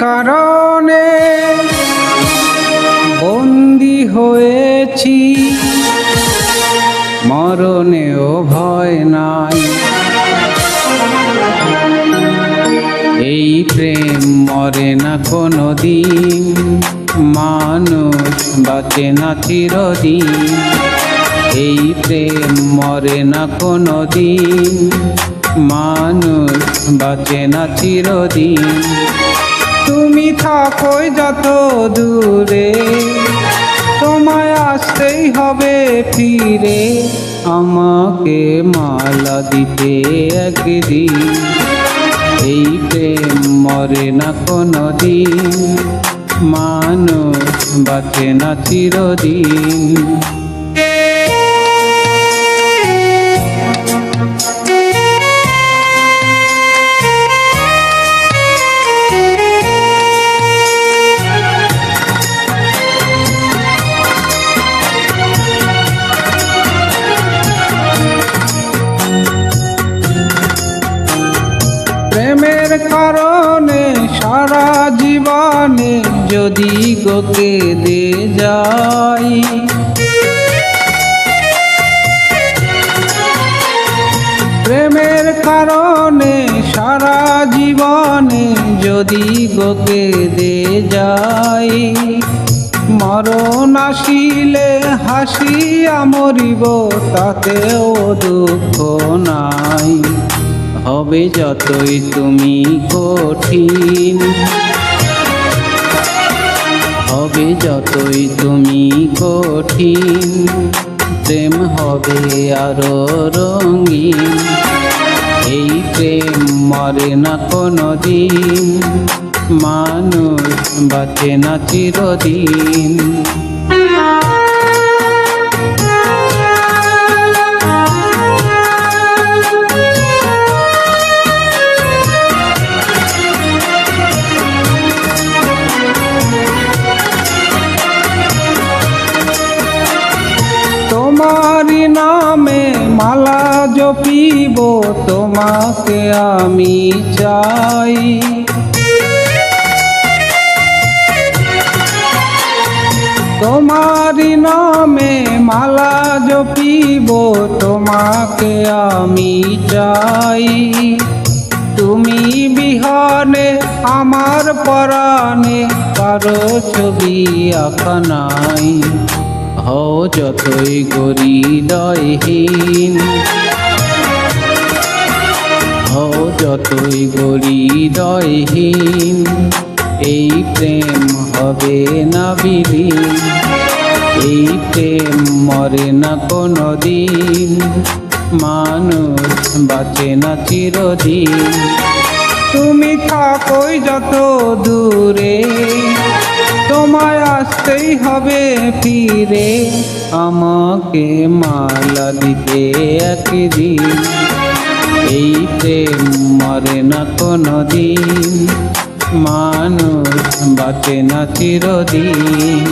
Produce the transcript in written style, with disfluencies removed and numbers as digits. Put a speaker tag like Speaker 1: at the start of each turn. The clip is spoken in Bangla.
Speaker 1: কারণে বন্দী হয়েছি, মরণেও ভয় নাই। এই প্রেম মরে না কোনো দিন, মানুষ বাঁচে না চিরদিন। এই প্রেম মরে না কোনো দিন, মানুষ বাঁচে না চিরদিন। তুমি থাকো যত দূরে, তোমায় আসতেই হবে ফিরে, আমাকে মালা দিতে একদিন। এই প্রেম মরে না কোনো দিন, মানুষ বাঁচে না চিরদিন। প্রেমের কারণে সারা জীবনে যদি গো কেঁদে যাই, প্রেমের কারণে সারা জীবনে যদি গো কেঁদে যাই, মরণ আসিলে হাসিয়া মরিব, তাতেও দুঃখ নাই। হবে যতই তুমি কঠিন, হবে যতই তুমি কঠিন, প্রেম হবে আরো রঙিন। এই প্রেম মরে না কোনো দিন, মানুষ বাঁচে না চিরদিন। তোমারি নামে মালা জপিব, তোমাকে আমি চাই। তোমারি নামে মালা জপিব, তোমাকে আমি চাই। তুমি বিহনে আমার পরাণে কারো ছবি আঁকা নাই। হও যতই হৃদয়হীন, হও যতই হৃদয়হীন, এই প্রেম হবে না বিলীন। এই প্রেম মরে না কোনো দিন, মানুষ বাঁচে না চিরদিন। তুমি থাকো যত দূরে, তোমায় আসতেই হবে ফিরে, আমাকে মালা দিতে একদিন। এই প্রেম মরে না কোনো দিন, মানুষ বাঁচে না চিরদিন।